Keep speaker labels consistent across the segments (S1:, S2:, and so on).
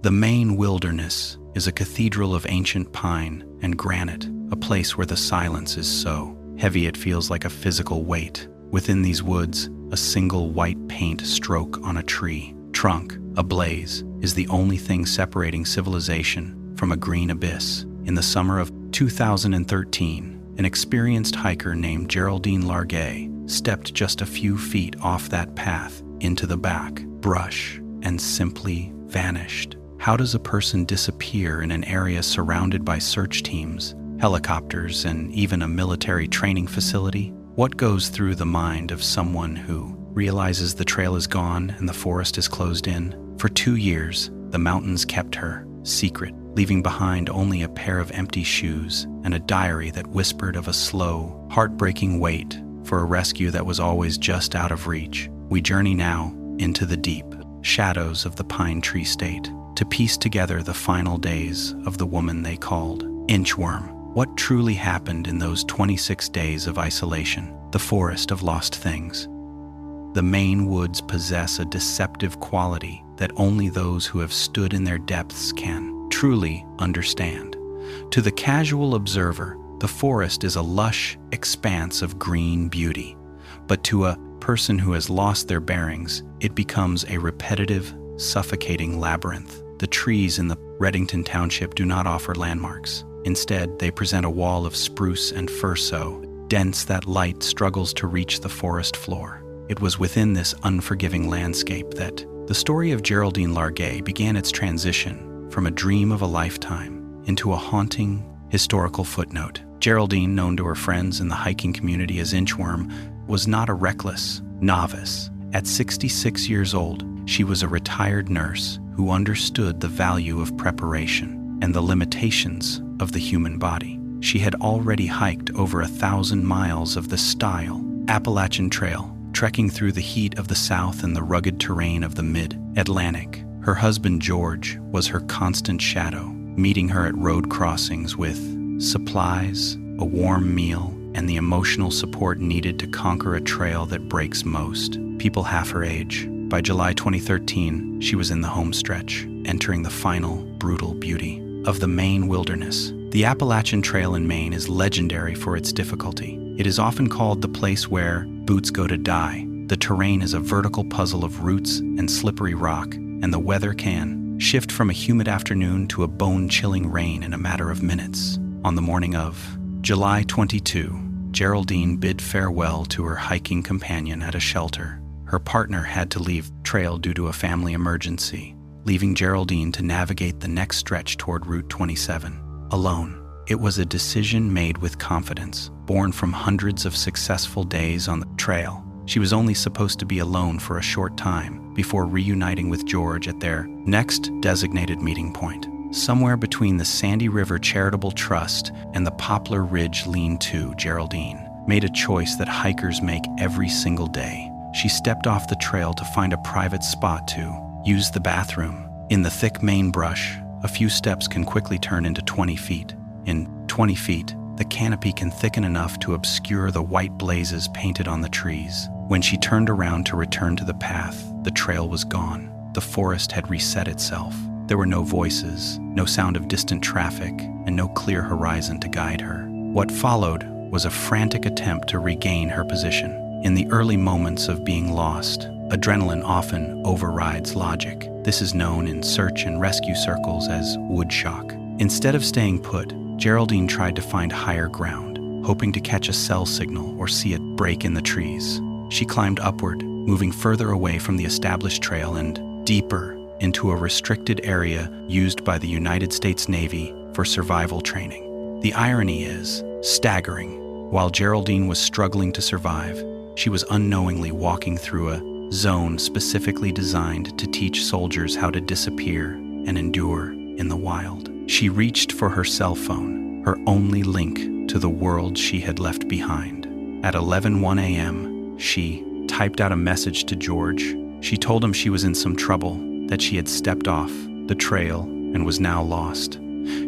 S1: The Maine wilderness is a cathedral of ancient pine and granite, a place where the silence is so heavy it feels like a physical weight. Within these woods, a single white paint stroke on a tree trunk ablaze is the only thing separating civilization from a green abyss. In the summer of 2013, an experienced hiker named Geraldine Largay stepped just a few feet off that path into the back brush and simply vanished. How does a person disappear in an area surrounded by search teams, helicopters, and even a military training facility? What goes through the mind of someone who realizes the trail is gone and the forest is closed in? For 2 years, the mountains kept her secret, leaving behind only a pair of empty shoes and a diary that whispered of a slow, heartbreaking wait for a rescue that was always just out of reach. We journey now into the deep shadows of the pine tree state to piece together the final days of the woman they called Inchworm. What truly happened in those 26 days of isolation? The forest of lost things. The Maine woods possess a deceptive quality that only those who have stood in their depths can truly understand. To the casual observer, the forest is a lush expanse of green beauty. But to a person who has lost their bearings, it becomes a repetitive, suffocating labyrinth. The trees in the Redington Township do not offer landmarks. Instead, they present a wall of spruce and fir so dense that light struggles to reach the forest floor. It was within this unforgiving landscape that the story of Geraldine Largay began its transition from a dream of a lifetime into a haunting historical footnote. Geraldine, known to her friends in the hiking community as Inchworm, was not a reckless novice. At 66 years old, she was a retired nurse who understood the value of preparation and the limitations of the human body. She had already hiked over 1,000 miles of the style Appalachian Trail, trekking through the heat of the South and the rugged terrain of the Mid-Atlantic. Her husband, George, was her constant shadow, meeting her at road crossings with supplies, a warm meal, and the emotional support needed to conquer a trail that breaks most people half her age. By July 2013, she was in the home stretch, entering the final, brutal beauty of the Maine wilderness. The Appalachian Trail in Maine is legendary for its difficulty. It is often called the place where boots go to die. The terrain is a vertical puzzle of roots and slippery rock, and the weather can shift from a humid afternoon to a bone-chilling rain in a matter of minutes. On the morning of July 22, Geraldine bid farewell to her hiking companion at a shelter. Her partner had to leave the trail due to a family emergency, leaving Geraldine to navigate the next stretch toward Route 27. Alone. It was a decision made with confidence, born from hundreds of successful days on the trail. She was only supposed to be alone for a short time before reuniting with George at their next designated meeting point, somewhere between the Sandy River Charitable Trust and the Poplar Ridge Lean-To. Geraldine made a choice that hikers make every single day. She stepped off the trail to find a private spot to use the bathroom. In the thick Maine brush, a few steps can quickly turn into 20 feet. In 20 feet, the canopy can thicken enough to obscure the white blazes painted on the trees. When she turned around to return to the path, the trail was gone. The forest had reset itself. There were no voices, no sound of distant traffic, and no clear horizon to guide her. What followed was a frantic attempt to regain her position. In the early moments of being lost, adrenaline often overrides logic. This is known in search and rescue circles as wood shock. Instead of staying put, Geraldine tried to find higher ground, hoping to catch a cell signal or see a break in the trees. She climbed upward, moving further away from the established trail and deeper into a restricted area used by the United States Navy for survival training. The irony is staggering. While Geraldine was struggling to survive, she was unknowingly walking through a zone specifically designed to teach soldiers how to disappear and endure in the wild. She reached for her cell phone, her only link to the world she had left behind. At 11:01 a.m., she typed out a message to George. She told him she was in some trouble, that she had stepped off the trail and was now lost.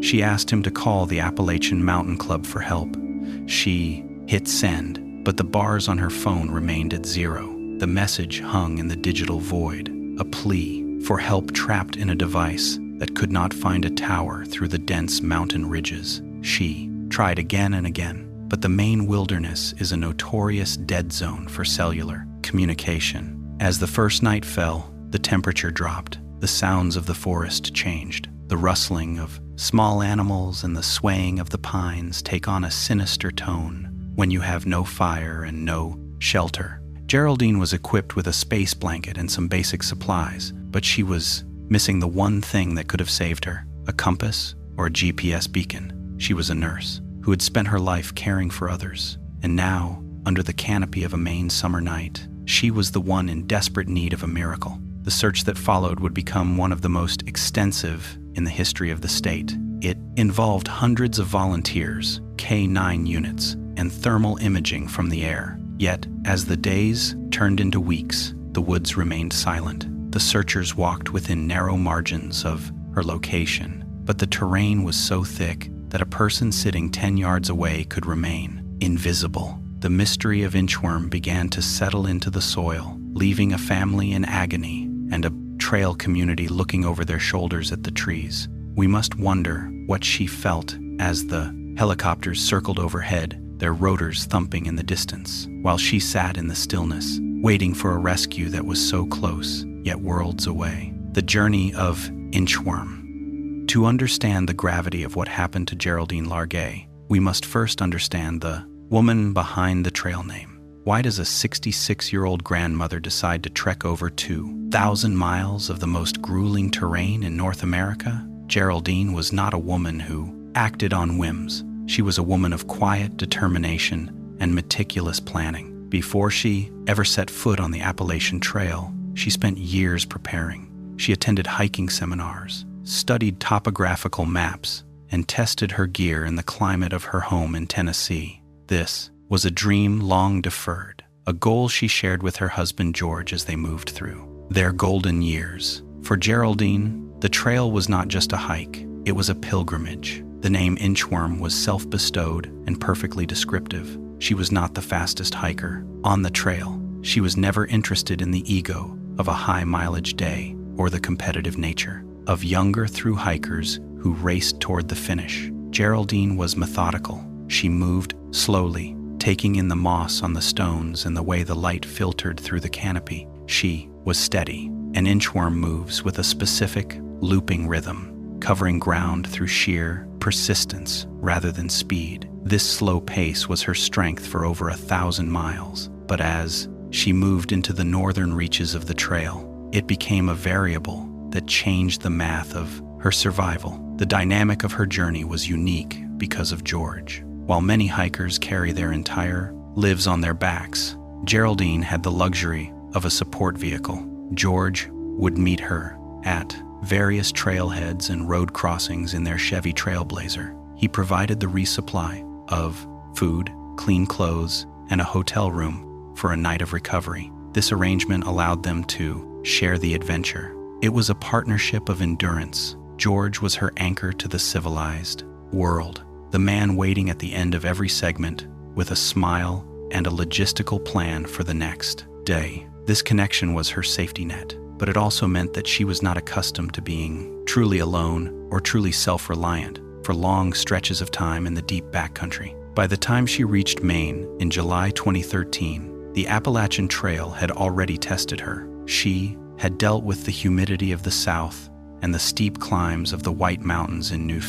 S1: She asked him to call the Appalachian Mountain Club for help. She hit send, but the bars on her phone remained at 0. The message hung in the digital void, a plea for help trapped in a device that could not find a tower through the dense mountain ridges. She tried again and again, but the Maine wilderness is a notorious dead zone for cellular communication. As the first night fell, the temperature dropped. The sounds of the forest changed. The rustling of small animals and the swaying of the pines take on a sinister tone when you have no fire and no shelter. Geraldine was equipped with a space blanket and some basic supplies, but she was missing the one thing that could have saved her: a compass or a GPS beacon. She was a nurse who had spent her life caring for others, and now, under the canopy of a Maine summer night, she was the one in desperate need of a miracle. The search that followed would become one of the most extensive in the history of the state. It involved hundreds of volunteers, K-9 units, and thermal imaging from the air. Yet, as the days turned into weeks, the woods remained silent. The searchers walked within narrow margins of her location, but the terrain was so thick that a person sitting 10 yards away could remain invisible. The mystery of Inchworm began to settle into the soil, leaving a family in agony and a trail community looking over their shoulders at the trees. We must wonder what she felt as the helicopters circled overhead, their rotors thumping in the distance, while she sat in the stillness, waiting for a rescue that was so close, yet worlds away. The journey of Inchworm. To understand the gravity of what happened to Geraldine Largay, we must first understand the woman behind the trail name. Why does a 66-year-old grandmother decide to trek over 2,000 miles of the most grueling terrain in North America? Geraldine was not a woman who acted on whims. She was a woman of quiet determination and meticulous planning. Before she ever set foot on the Appalachian Trail, she spent years preparing. She attended hiking seminars, studied topographical maps, and tested her gear in the climate of her home in Tennessee. This was a dream long deferred, a goal she shared with her husband George as they moved through their golden years. For Geraldine, the trail was not just a hike, it was a pilgrimage. The name Inchworm was self-bestowed and perfectly descriptive. She was not the fastest hiker on the trail. She was never interested in the ego of a high-mileage day or the competitive nature of younger through hikers who raced toward the finish. Geraldine was methodical. She moved slowly, taking in the moss on the stones and the way the light filtered through the canopy. She was steady. An inchworm moves with a specific, looping rhythm, covering ground through sheer persistence rather than speed. This slow pace was her strength for over 1,000 miles. But as she moved into the northern reaches of the trail, it became a variable that changed the math of her survival. The dynamic of her journey was unique because of George. While many hikers carry their entire lives on their backs, Geraldine had the luxury of a support vehicle. George would meet her at various trailheads and road crossings in their Chevy Trailblazer. He provided the resupply of food, clean clothes, and a hotel room for a night of recovery. This arrangement allowed them to share the adventure. It was a partnership of endurance. George was her anchor to the civilized world, the man waiting at the end of every segment with a smile and a logistical plan for the next day. This connection was her safety net, but it also meant that she was not accustomed to being truly alone or truly self-reliant for long stretches of time in the deep backcountry. By the time she reached Maine in July 2013, the Appalachian Trail had already tested her. She had dealt with the humidity of the South and the steep climbs of the White Mountains in New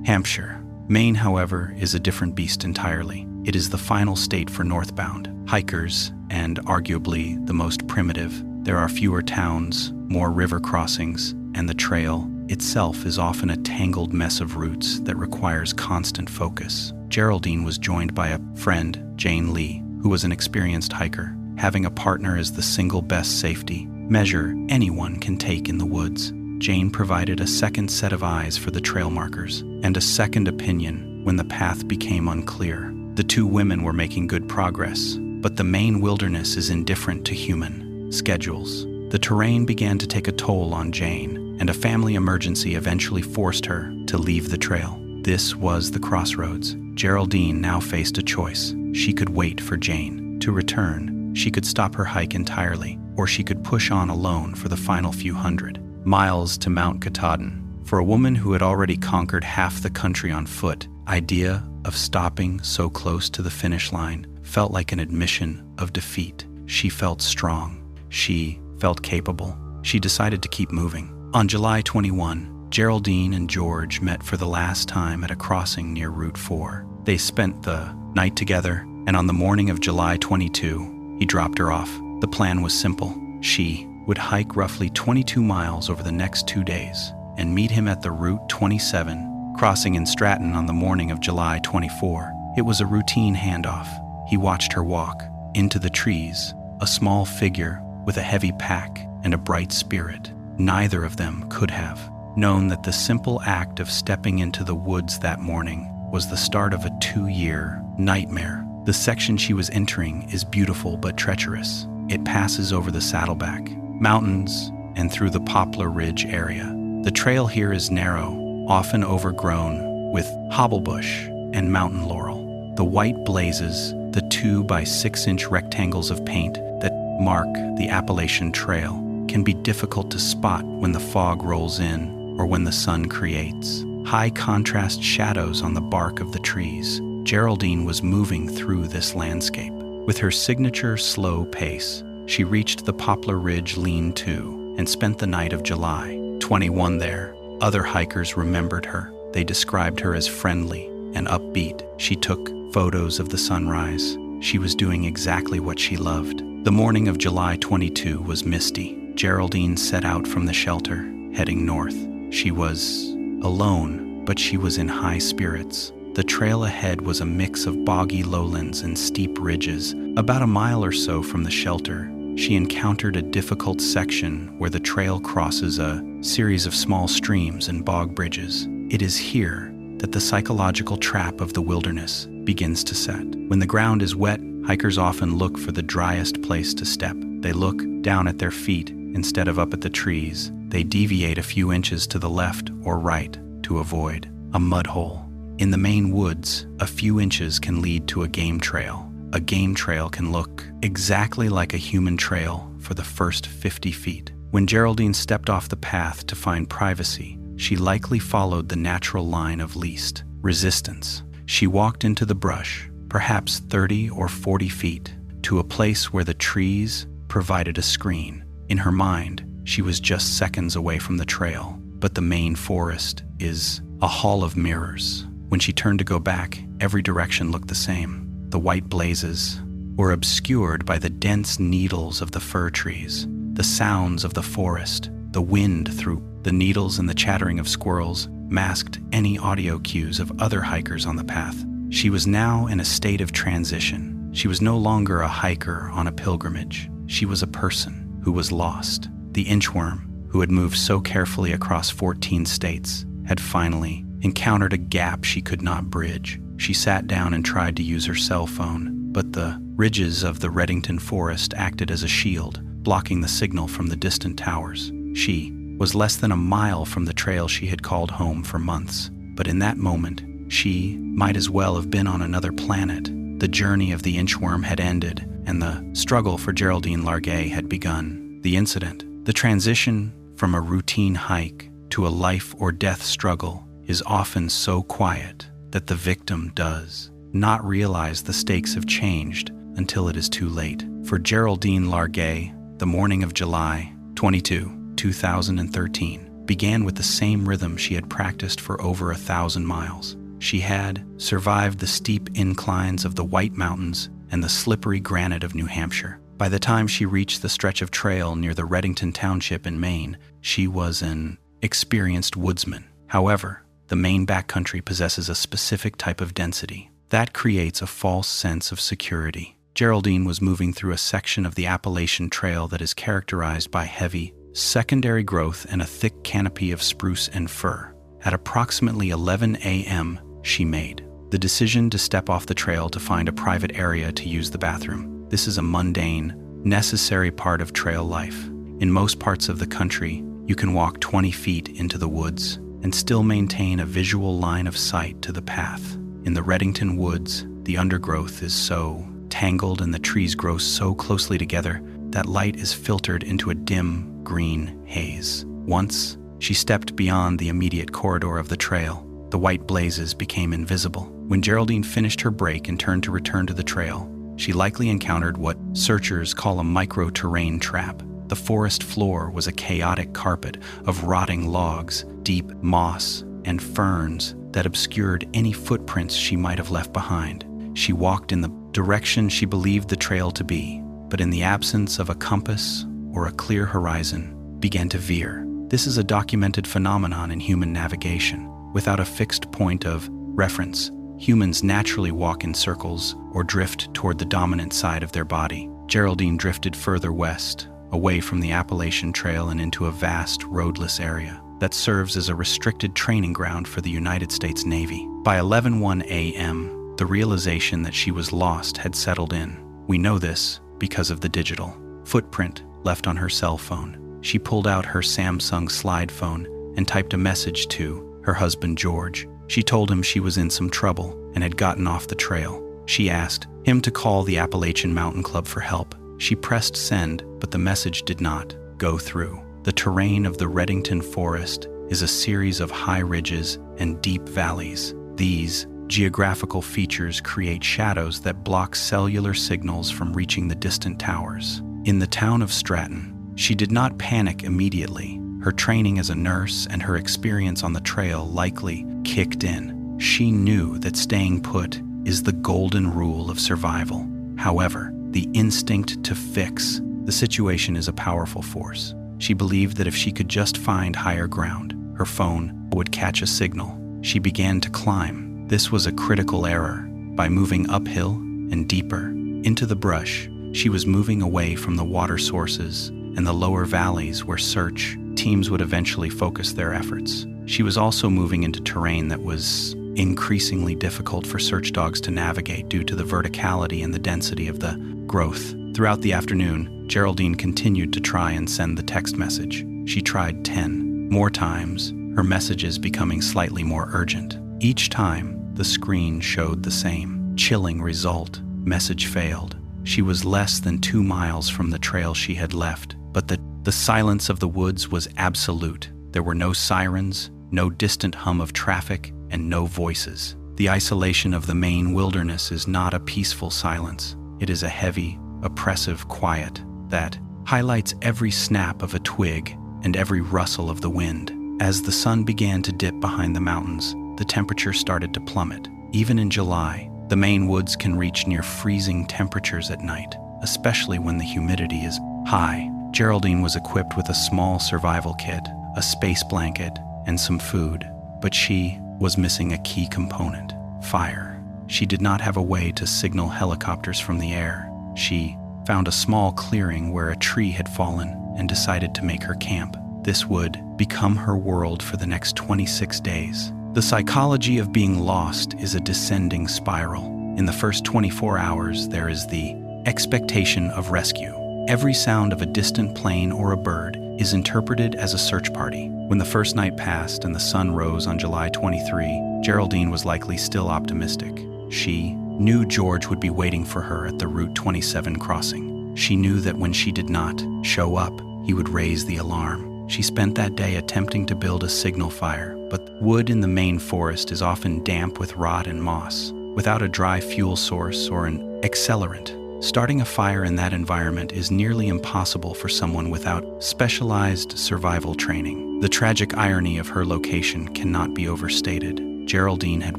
S1: Hampshire. Maine, however, is a different beast entirely. It is the final state for northbound hikers and arguably the most primitive. There are fewer towns, more river crossings, and the trail itself is often a tangled mess of routes that requires constant focus. Geraldine was joined by a friend, Jane Lee, who was an experienced hiker. Having a partner is the single best safety measure anyone can take in the woods. Jane provided a second set of eyes for the trail markers and a second opinion when the path became unclear. The two women were making good progress, but the Maine wilderness is indifferent to human schedules. The terrain began to take a toll on Jane, and a family emergency eventually forced her to leave the trail. This was the crossroads. Geraldine now faced a choice. She could wait for Jane to return. She could stop her hike entirely, or she could push on alone for the final few hundred miles to Mount Katahdin. For a woman who had already conquered half the country on foot, idea of stopping so close to the finish line felt like an admission of defeat. She felt strong. She felt capable. She decided to keep moving. On July 21, Geraldine and George met for the last time at a crossing near Route 4. They spent the night together, and on the morning of July 22, he dropped her off. The plan was simple. She would hike roughly 22 miles over the next 2 days and meet him at the Route 27 crossing in Stratton on the morning of July 24. It was a routine handoff. He watched her walk into the trees, a small figure with a heavy pack and a bright spirit. Neither of them could have known that the simple act of stepping into the woods that morning was the start of a 2-year nightmare. The section she was entering is beautiful but treacherous. It passes over the Saddleback Mountains and through the Poplar Ridge area. The trail here is narrow, often overgrown with hobblebush and mountain laurel. The white blazes, the 2 by 6 inch rectangles of paint that mark the Appalachian Trail, can be difficult to spot when the fog rolls in or when the sun creates high contrast shadows on the bark of the trees. Geraldine was moving through this landscape. With her signature slow pace, she reached the Poplar Ridge lean-to and spent the night of July 21 there. Other hikers remembered her. They described her as friendly and upbeat. She took photos of the sunrise. She was doing exactly what she loved. The morning of July 22 was misty. Geraldine set out from the shelter, heading north. She was alone, but she was in high spirits. The trail ahead was a mix of boggy lowlands and steep ridges. About a mile or so from the shelter, she encountered a difficult section where the trail crosses a series of small streams and bog bridges. It is here that the psychological trap of the wilderness begins to set. When the ground is wet, hikers often look for the driest place to step. They look down at their feet instead of up at the trees. They deviate a few inches to the left or right to avoid a mud hole. In the Maine woods, a few inches can lead to a game trail. A game trail can look exactly like a human trail for the first 50 feet. When Geraldine stepped off the path to find privacy, she likely followed the natural line of least resistance. She walked into the brush, perhaps 30 or 40 feet, to a place where the trees provided a screen. In her mind, she was just seconds away from the trail, but the Maine forest is a hall of mirrors. When she turned to go back, every direction looked the same. The white blazes were obscured by the dense needles of the fir trees. The sounds of the forest, the wind through the needles and the chattering of squirrels masked any audio cues of other hikers on the path. She was now in a state of transition. She was no longer a hiker on a pilgrimage. She was a person who was lost. The Inchworm, who had moved so carefully across 14 states, had finally encountered a gap she could not bridge. She sat down and tried to use her cell phone, but the ridges of the Redington forest acted as a shield, blocking the signal from the distant towers. She was less than a mile from the trail she had called home for months, but in that moment, she might as well have been on another planet. The journey of the Inchworm had ended, and the struggle for Geraldine Largay had begun. The incident, the transition from a routine hike to a life or death struggle, is often so quiet that the victim does not realize the stakes have changed until it is too late. For Geraldine Largay, the morning of July 22, 2013, began with the same rhythm she had practiced for over 1,000 miles. She had survived the steep inclines of the White Mountains and the slippery granite of New Hampshire. By the time she reached the stretch of trail near the Redington Township in Maine, she was an experienced woodsman. However, the Maine backcountry possesses a specific type of density that creates a false sense of security. Geraldine was moving through a section of the Appalachian Trail that is characterized by heavy secondary growth and a thick canopy of spruce and fir. At approximately 11 a.m., she made the decision to step off the trail to find a private area to use the bathroom. This is a mundane, necessary part of trail life. In most parts of the country, you can walk 20 feet into the woods and still maintain a visual line of sight to the path. In the Redington woods, the undergrowth is so tangled and the trees grow so closely together that light is filtered into a dim green haze. Once She stepped beyond the immediate corridor of the trail. The white blazes became invisible. When Geraldine finished her break and turned to return to the trail, she likely encountered what searchers call a micro-terrain trap. The forest floor was a chaotic carpet of rotting logs, deep moss, and ferns that obscured any footprints she might have left behind. She walked in the direction she believed the trail to be, but in the absence of a compass or a clear horizon, began to veer. This is a documented phenomenon in human navigation. Without a fixed point of reference, humans naturally walk in circles or drift toward the dominant side of their body. Geraldine drifted further west, away from the Appalachian Trail and into a vast, roadless area that serves as a restricted training ground for the United States Navy. By 11:01 a.m., the realization that she was lost had settled in. We know this because of the digital footprint left on her cell phone. She pulled out her Samsung slide phone and typed a message to her husband George. She told him she was in some trouble and had gotten off the trail. She asked him to call the Appalachian Mountain Club for help. She pressed send, but the message did not go through. The terrain of the Redington Forest is a series of high ridges and deep valleys. These geographical features create shadows that block cellular signals from reaching the distant towers. In the town of Stratton, she did not panic immediately. Her training as a nurse and her experience on the trail likely kicked in. She knew that staying put is the golden rule of survival. However, the instinct to fix the situation is a powerful force. She believed that if she could just find higher ground, her phone would catch a signal. She began to climb. This was a critical error. By moving uphill and deeper into the brush, she was moving away from the water sources and the lower valleys where search teams would eventually focus their efforts. She was also moving into terrain that was increasingly difficult for search dogs to navigate due to the verticality and the density of the growth. Throughout the afternoon, Geraldine continued to try and send the text message. She tried 10 more times, her messages becoming slightly more urgent. Each time, the screen showed the same chilling result. Message failed. She was less than 2 miles from the trail she had left, but the silence of the woods was absolute. There were no sirens, no distant hum of traffic, and no voices. The isolation of the Maine wilderness is not a peaceful silence. It is a heavy, oppressive quiet that highlights every snap of a twig and every rustle of the wind. As the sun began to dip behind the mountains, the temperature started to plummet. Even in July, the Maine woods can reach near freezing temperatures at night, especially when the humidity is high. Geraldine was equipped with a small survival kit, a space blanket, and some food, but she was missing a key component: fire. She did not have a way to signal helicopters from the air. She found a small clearing where a tree had fallen and decided to make her camp. This would become her world for the next 26 days. The psychology of being lost is a descending spiral. In the first 24 hours, there is the expectation of rescue. Every sound of a distant plane or a bird is interpreted as a search party. When the first night passed and the sun rose on July 23, Geraldine was likely still optimistic. She knew George would be waiting for her at the Route 27 crossing. She knew that when she did not show up, he would raise the alarm. She spent that day attempting to build a signal fire, but wood in the Maine forest is often damp with rot and moss. Without a dry fuel source or an accelerant, starting a fire in that environment is nearly impossible for someone without specialized survival training. The tragic irony of her location cannot be overstated. Geraldine had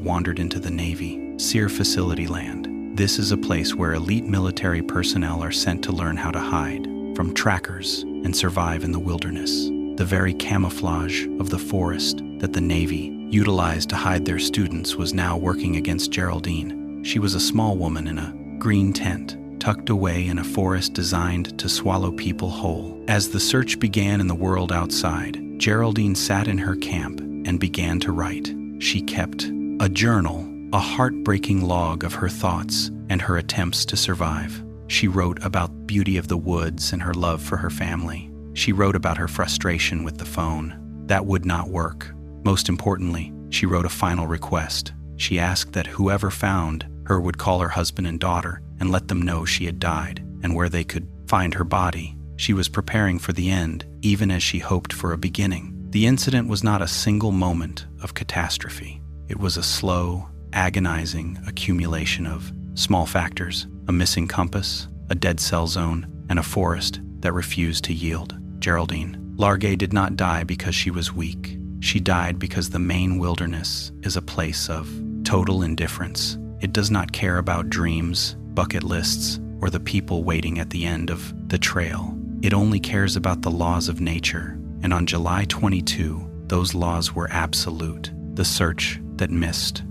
S1: wandered into the Navy SEER facility land. This is a place where elite military personnel are sent to learn how to hide from trackers and survive in the wilderness. The very camouflage of the forest that the Navy utilized to hide their students was now working against Geraldine. She was a small woman in a green tent, tucked away in a forest designed to swallow people whole. As the search began in the world outside, Geraldine sat in her camp and began to write. She kept a journal, a heartbreaking log of her thoughts and her attempts to survive. She wrote about the beauty of the woods and her love for her family. She wrote about her frustration with the phone. That would not work. Most importantly, she wrote a final request. She asked that whoever found her would call her husband and daughter and let them know she had died and where they could find her body. She was preparing for the end, even as she hoped for a beginning. The incident was not a single moment of catastrophe. It was a slow, agonizing accumulation of small factors: a missing compass, a dead cell zone, and a forest that refused to yield. Geraldine Largay did not die because she was weak. She died because the Maine wilderness is a place of total indifference. It does not care about dreams, bucket lists, or the people waiting at the end of the trail. It only cares about the laws of nature. And on July 22, those laws were absolute. The search that missed.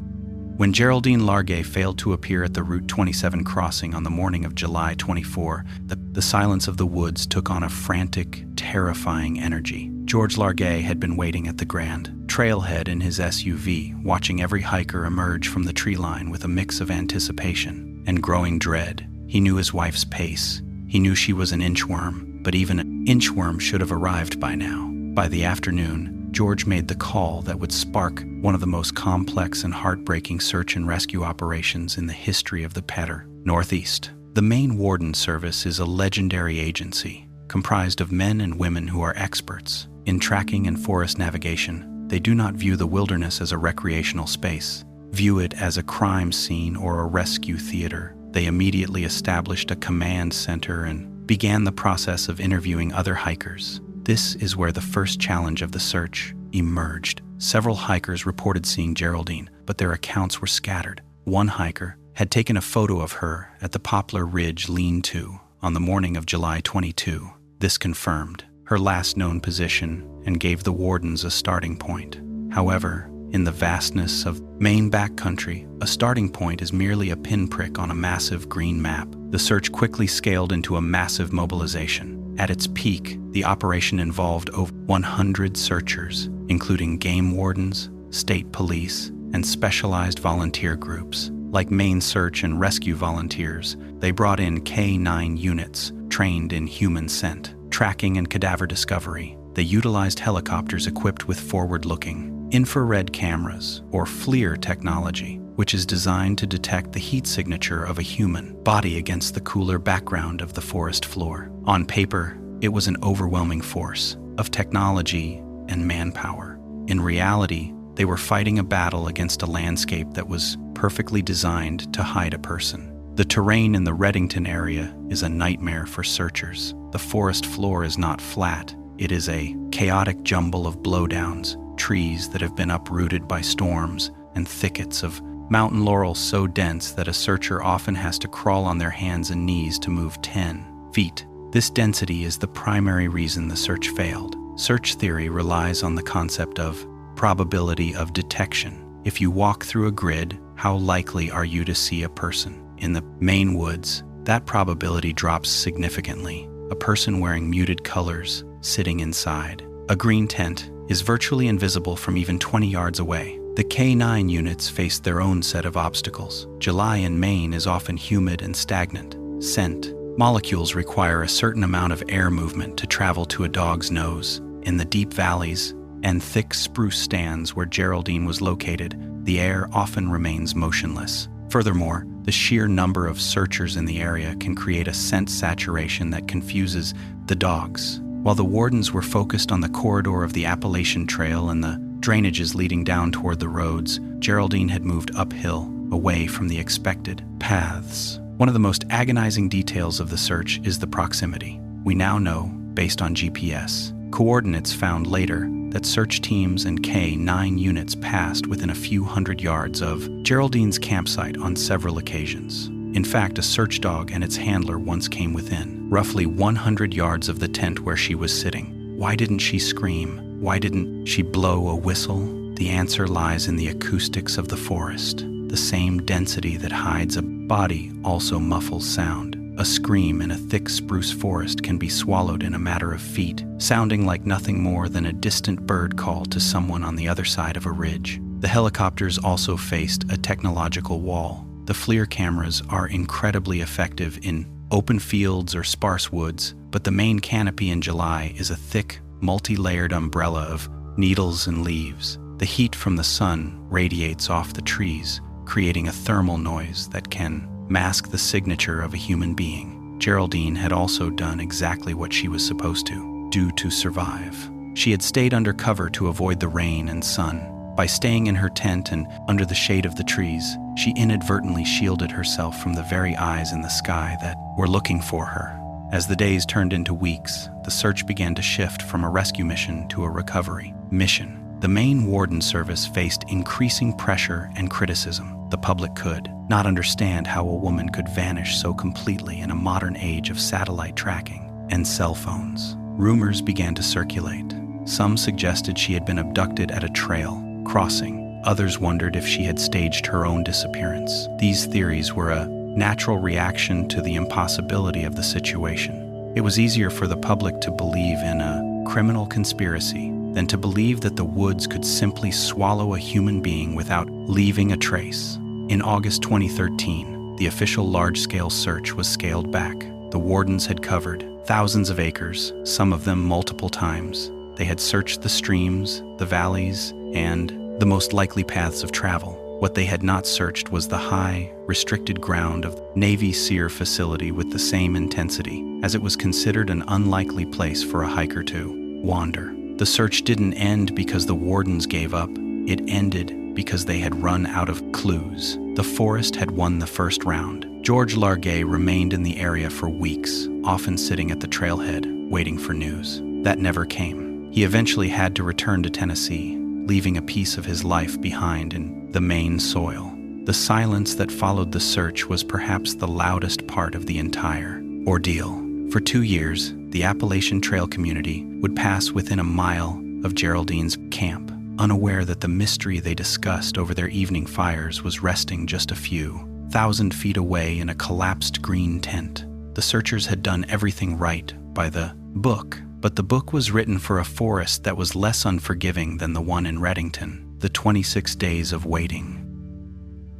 S1: When Geraldine Largay failed to appear at the Route 27 crossing on the morning of July 24, the silence of the woods took on a frantic, terrifying energy. George Largay had been waiting at the Grand trailhead in his SUV, watching every hiker emerge from the tree line with a mix of anticipation and growing dread. He knew his wife's pace. He knew she was an inchworm, but even an inchworm should have arrived by now. By the afternoon, George made the call that would spark one of the most complex and heartbreaking search and rescue operations in the history of the Patter Northeast. The Maine Warden Service is a legendary agency comprised of men and women who are experts in tracking and forest navigation. They do not view the wilderness as a recreational space, view it as a crime scene or a rescue theater. They immediately established a command center and began the process of interviewing other hikers. This is where the first challenge of the search emerged. Several hikers reported seeing Geraldine, but their accounts were scattered. One hiker had taken a photo of her at the Poplar Ridge lean-to on the morning of July 22. This confirmed her last known position and gave the wardens a starting point. However, in the vastness of Maine backcountry, a starting point is merely a pinprick on a massive green map. The search quickly scaled into a massive mobilization. At its peak, the operation involved over 100 searchers, including game wardens, state police, and specialized volunteer groups. Like Maine search and rescue volunteers, they brought in K-9 units trained in human scent, tracking, and cadaver discovery. They utilized helicopters equipped with forward-looking infrared cameras, or FLIR technology, which is designed to detect the heat signature of a human body against the cooler background of the forest floor. On paper, it was an overwhelming force of technology and manpower. In reality, they were fighting a battle against a landscape that was perfectly designed to hide a person. The terrain in the Redington area is a nightmare for searchers. The forest floor is not flat. It is a chaotic jumble of blowdowns, trees that have been uprooted by storms, and thickets of mountain laurel so dense that a searcher often has to crawl on their hands and knees to move 10 feet. This density is the primary reason the search failed. Search theory relies on the concept of probability of detection. If you walk through a grid, how likely are you to see a person? In the Maine woods, that probability drops significantly. A person wearing muted colors, sitting inside a green tent, is virtually invisible from even 20 yards away. The K-9 units faced their own set of obstacles. July in Maine is often humid and stagnant. Scent molecules require a certain amount of air movement to travel to a dog's nose. In the deep valleys and thick spruce stands where Geraldine was located, the air often remains motionless. Furthermore, the sheer number of searchers in the area can create a scent saturation that confuses the dogs. While the wardens were focused on the corridor of the Appalachian Trail and the drainages leading down toward the roads, Geraldine had moved uphill, away from the expected paths. One of the most agonizing details of the search is the proximity. We now know, based on GPS coordinates found later, that search teams and K-9 units passed within a few hundred yards of Geraldine's campsite on several occasions. In fact, a search dog and its handler once came within roughly 100 yards of the tent where she was sitting. Why didn't she scream? Why didn't she blow a whistle? The answer lies in the acoustics of the forest. The same density that hides a body also muffles sound. A scream in a thick spruce forest can be swallowed in a matter of feet, sounding like nothing more than a distant bird call to someone on the other side of a ridge. The helicopters also faced a technological wall. The FLIR cameras are incredibly effective in open fields or sparse woods, but the main canopy in July is a thick, multi-layered umbrella of needles and leaves. The heat from the sun radiates off the trees, creating a thermal noise that can mask the signature of a human being. Geraldine had also done exactly what she was supposed to do to survive. She had stayed under cover to avoid the rain and sun. By staying in her tent and under the shade of the trees, she inadvertently shielded herself from the very eyes in the sky that were looking for her. As the days turned into weeks, the search began to shift from a rescue mission to a recovery mission. The Maine Warden Service faced increasing pressure and criticism. The public could not understand how a woman could vanish so completely in a modern age of satellite tracking and cell phones. Rumors began to circulate. Some suggested she had been abducted at a trail crossing. Others wondered if she had staged her own disappearance. These theories were a natural reaction to the impossibility of the situation. It was easier for the public to believe in a criminal conspiracy than to believe that the woods could simply swallow a human being without leaving a trace. In August 2013, the official large-scale search was scaled back. The wardens had covered thousands of acres, some of them multiple times. They had searched the streams, the valleys, and the most likely paths of travel. What they had not searched was the high, restricted ground of the Navy SEER facility with the same intensity, as it was considered an unlikely place for a hiker to wander. The search didn't end because the wardens gave up. It ended because they had run out of clues. The forest had won the first round. Geraldine Largay remained in the area for weeks, often sitting at the trailhead, waiting for news. That never came. He eventually had to return to Tennessee, leaving a piece of his life behind in the Maine soil. The silence that followed the search was perhaps the loudest part of the entire ordeal. For 2 years, the Appalachian Trail community would pass within a mile of Geraldine's camp, unaware that the mystery they discussed over their evening fires was resting just a few 1,000 feet away in a collapsed green tent. The searchers had done everything right by the book, but the book was written for a forest that was less unforgiving than the one in Redington. The 26 days of waiting.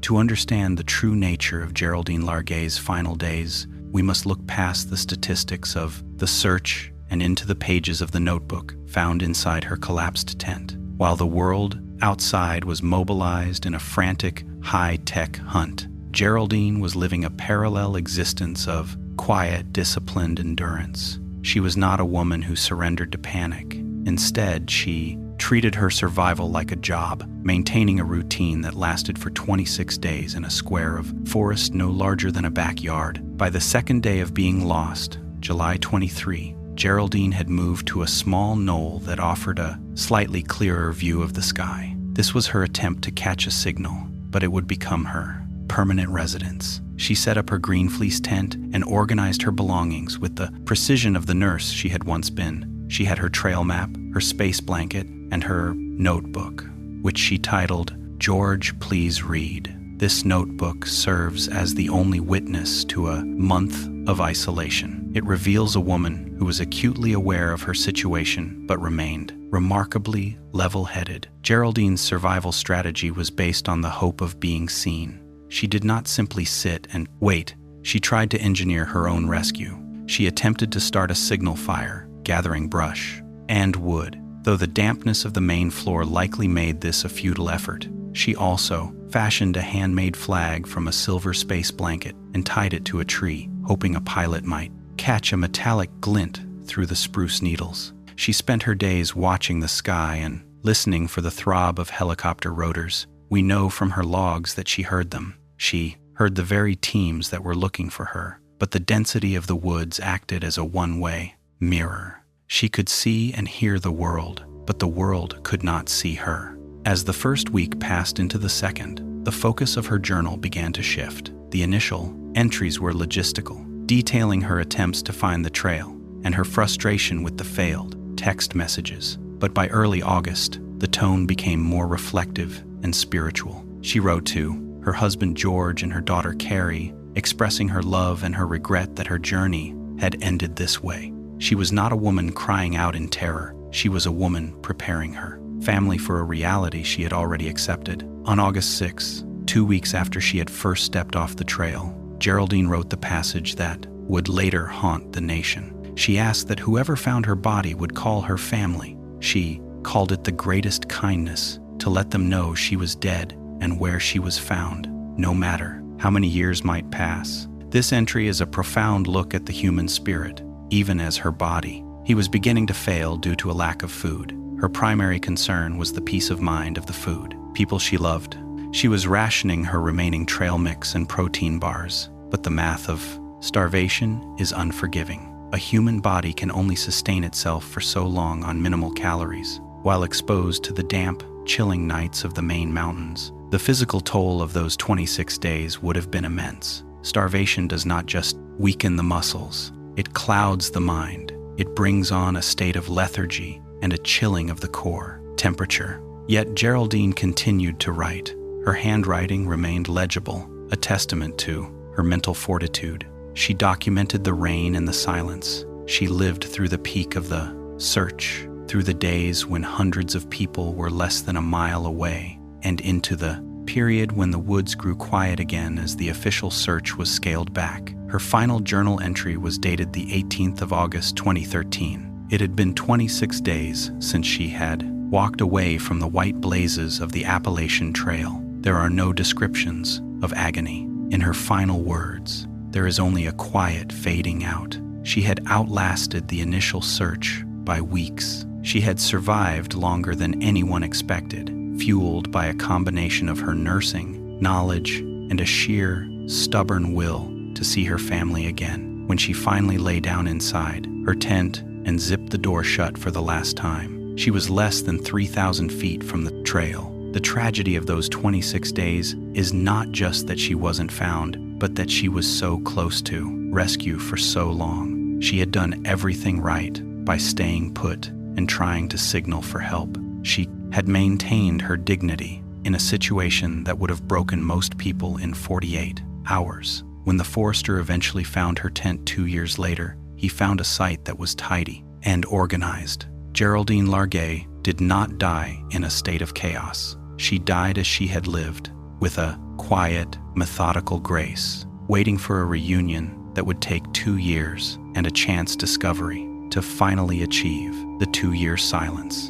S1: To understand the true nature of Geraldine Largay's final days, we must look past the statistics of the search and into the pages of the notebook found inside her collapsed tent. While the world outside was mobilized in a frantic, high-tech hunt, Geraldine was living a parallel existence of quiet, disciplined endurance. She was not a woman who surrendered to panic. Instead, she treated her survival like a job, maintaining a routine that lasted for 26 days in a square of forest no larger than a backyard. By the second day of being lost, July 23, Geraldine had moved to a small knoll that offered a slightly clearer view of the sky. This was her attempt to catch a signal, but it would become her permanent residence. She set up her green fleece tent and organized her belongings with the precision of the nurse she had once been. She had her trail map, her space blanket, and her notebook, which she titled, "George, Please Read." This notebook serves as the only witness to a month of isolation. It reveals a woman who was acutely aware of her situation but remained remarkably level-headed. Geraldine's survival strategy was based on the hope of being seen. She did not simply sit and wait. She tried to engineer her own rescue. She attempted to start a signal fire, gathering brush and wood. Though the dampness of the main floor likely made this a futile effort, she also fashioned a handmade flag from a silver space blanket and tied it to a tree, hoping a pilot might catch a metallic glint through the spruce needles. She spent her days watching the sky and listening for the throb of helicopter rotors. We know from her logs that she heard them. She heard the very teams that were looking for her, but the density of the woods acted as a one-way mirror. She could see and hear the world, but the world could not see her. As the first week passed into the second, the focus of her journal began to shift. The initial entries were logistical, detailing her attempts to find the trail and her frustration with the failed text messages. But by early August, the tone became more reflective and spiritual. She wrote to her husband George and her daughter Carrie, expressing her love and her regret that her journey had ended this way. She was not a woman crying out in terror. She was a woman preparing her family for a reality she had already accepted. On August 6, 2 weeks after she had first stepped off the trail, Geraldine wrote the passage that would later haunt the nation. She asked that whoever found her body would call her family. She called it the greatest kindness to let them know she was dead and where she was found, no matter how many years might pass. This entry is a profound look at the human spirit, even as her body He was beginning to fail due to a lack of food. Her primary concern was the peace of mind of the food, people she loved. She was rationing her remaining trail mix and protein bars, but the math of starvation is unforgiving. A human body can only sustain itself for so long on minimal calories, while exposed to the damp, chilling nights of the Maine mountains. The physical toll of those 26 days would have been immense. Starvation does not just weaken the muscles, it clouds the mind. It brings on a state of lethargy and a chilling of the core temperature. Yet Geraldine continued to write. Her handwriting remained legible, a testament to her mental fortitude. She documented the rain and the silence. She lived through the peak of the search, through the days when hundreds of people were less than a mile away, and into the period when the woods grew quiet again as the official search was scaled back. Her final journal entry was dated the 18th of August 2013. It had been 26 days since she had walked away from the white blazes of the Appalachian Trail. There are no descriptions of agony. In her final words, there is only a quiet fading out. She had outlasted the initial search by weeks. She had survived longer than anyone expected, fueled by a combination of her nursing, knowledge, and a sheer, stubborn will to see her family again. When she finally lay down inside her tent and zipped the door shut for the last time, she was less than 3,000 feet from the trail. The tragedy of those 26 days is not just that she wasn't found, but that she was so close to rescue for so long. She had done everything right by staying put and trying to signal for help. She had maintained her dignity in a situation that would have broken most people in 48 hours. When the forester eventually found her tent 2 years later, he found a site that was tidy and organized. Geraldine Largay did not die in a state of chaos. She died as she had lived, with a quiet, methodical grace, waiting for a reunion that would take 2 years and a chance discovery to finally achieve the 2-year silence.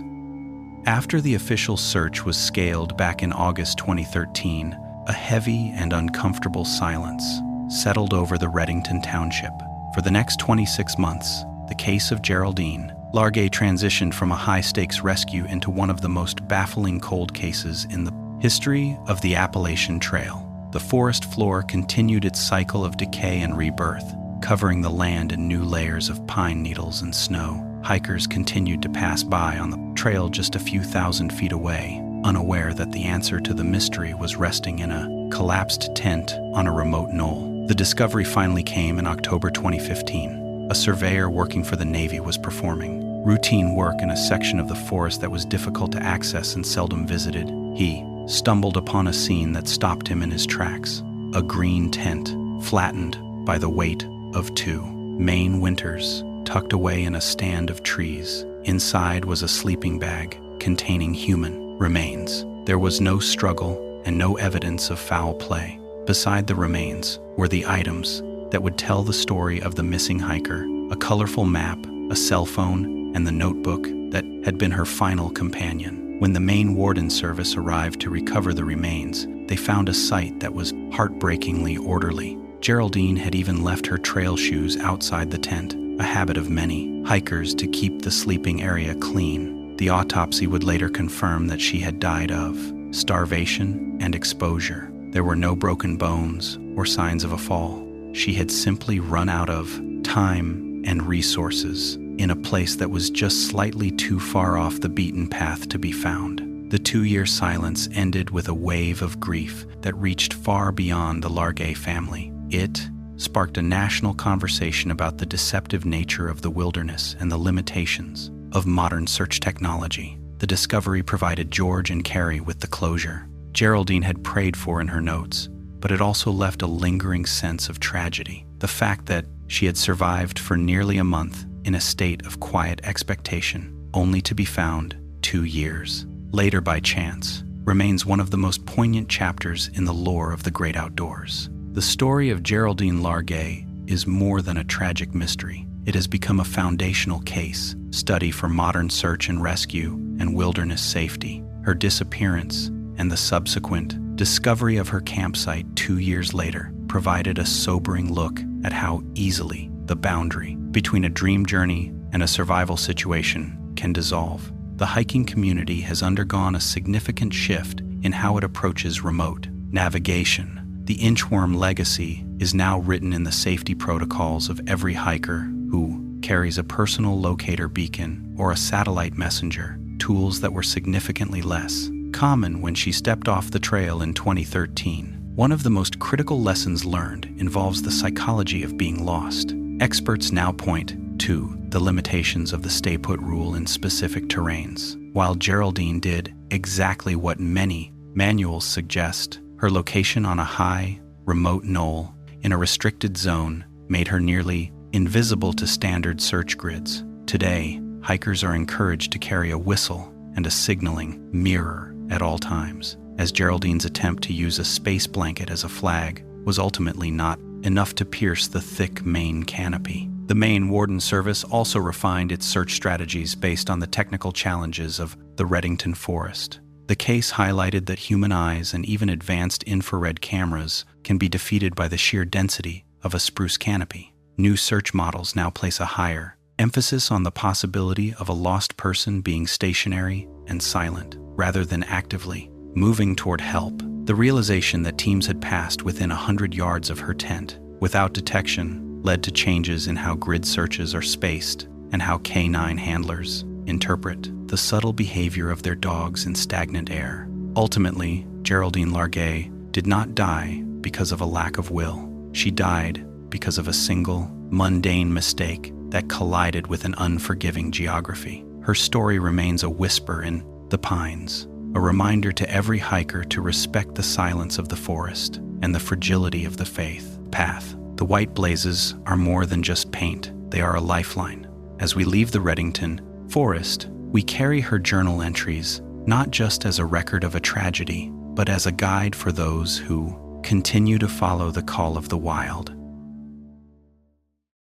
S1: After the official search was scaled back in August 2013, a heavy and uncomfortable silence settled over the Reddington Township. For the next 26 months, the case of Geraldine Largay transitioned from a high-stakes rescue into one of the most baffling cold cases in the history of the Appalachian Trail. The forest floor continued its cycle of decay and rebirth, covering the land in new layers of pine needles and snow. Hikers continued to pass by on the trail just a few thousand feet away, unaware that the answer to the mystery was resting in a collapsed tent on a remote knoll. The discovery finally came in October 2015. A surveyor working for the Navy was performing routine work in a section of the forest that was difficult to access and seldom visited. He stumbled upon a scene that stopped him in his tracks. A green tent, flattened by the weight of 2 Maine winters, tucked away in a stand of trees. Inside was a sleeping bag containing human remains. There was no struggle and no evidence of foul play. Beside the remains were the items that would tell the story of the missing hiker: a colorful map, a cell phone, and the notebook that had been her final companion. When the Maine Warden Service arrived to recover the remains, they found a site that was heartbreakingly orderly. Geraldine had even left her trail shoes outside the tent, a habit of many hikers to keep the sleeping area clean. The autopsy would later confirm that she had died of starvation and exposure. There were no broken bones or signs of a fall. She had simply run out of time and resources in a place that was just slightly too far off the beaten path to be found. The 2-year silence ended with a wave of grief that reached far beyond the Largay family. It sparked a national conversation about the deceptive nature of the wilderness and the limitations of modern search technology. The discovery provided George and Carrie with the closure Geraldine had prayed for in her notes, but it also left a lingering sense of tragedy. The fact that she had survived for nearly a month in a state of quiet expectation, only to be found 2 years later by chance, remains one of the most poignant chapters in the lore of the great outdoors. The story of Geraldine Largay is more than a tragic mystery. It has become a foundational case study for modern search and rescue and wilderness safety. Her disappearance and the subsequent discovery of her campsite 2 years later provided a sobering look at how easily the boundary between a dream journey and a survival situation can dissolve. The hiking community has undergone a significant shift in how it approaches remote navigation. The Inchworm legacy is now written in the safety protocols of every hiker who carries a personal locator beacon or a satellite messenger, tools that were significantly less common when she stepped off the trail in 2013. One of the most critical lessons learned involves the psychology of being lost. Experts now point to the limitations of the stay-put rule in specific terrains. While Geraldine did exactly what many manuals suggest, her location on a high, remote knoll in a restricted zone made her nearly invisible to standard search grids. Today, hikers are encouraged to carry a whistle and a signaling mirror at all times, as Geraldine's attempt to use a space blanket as a flag was ultimately not enough to pierce the thick Maine canopy. The Maine Warden Service also refined its search strategies based on the technical challenges of the Redington Forest. The case highlighted that human eyes and even advanced infrared cameras can be defeated by the sheer density of a spruce canopy. New search models now place a higher emphasis on the possibility of a lost person being stationary and silent, rather than actively moving toward help. The realization that teams had passed within 100 yards of her tent without detection led to changes in how grid searches are spaced and how canine handlers interpret the subtle behavior of their dogs in stagnant air. Ultimately, Geraldine Largay did not die because of a lack of will. She died because of a single, mundane mistake that collided with an unforgiving geography. Her story remains a whisper in the pines, a reminder to every hiker to respect the silence of the forest and the fragility of the faith path. The white blazes are more than just paint, they are a lifeline. As we leave the Redington Forest, we carry her journal entries not just as a record of a tragedy, but as a guide for those who continue to follow the call of the wild.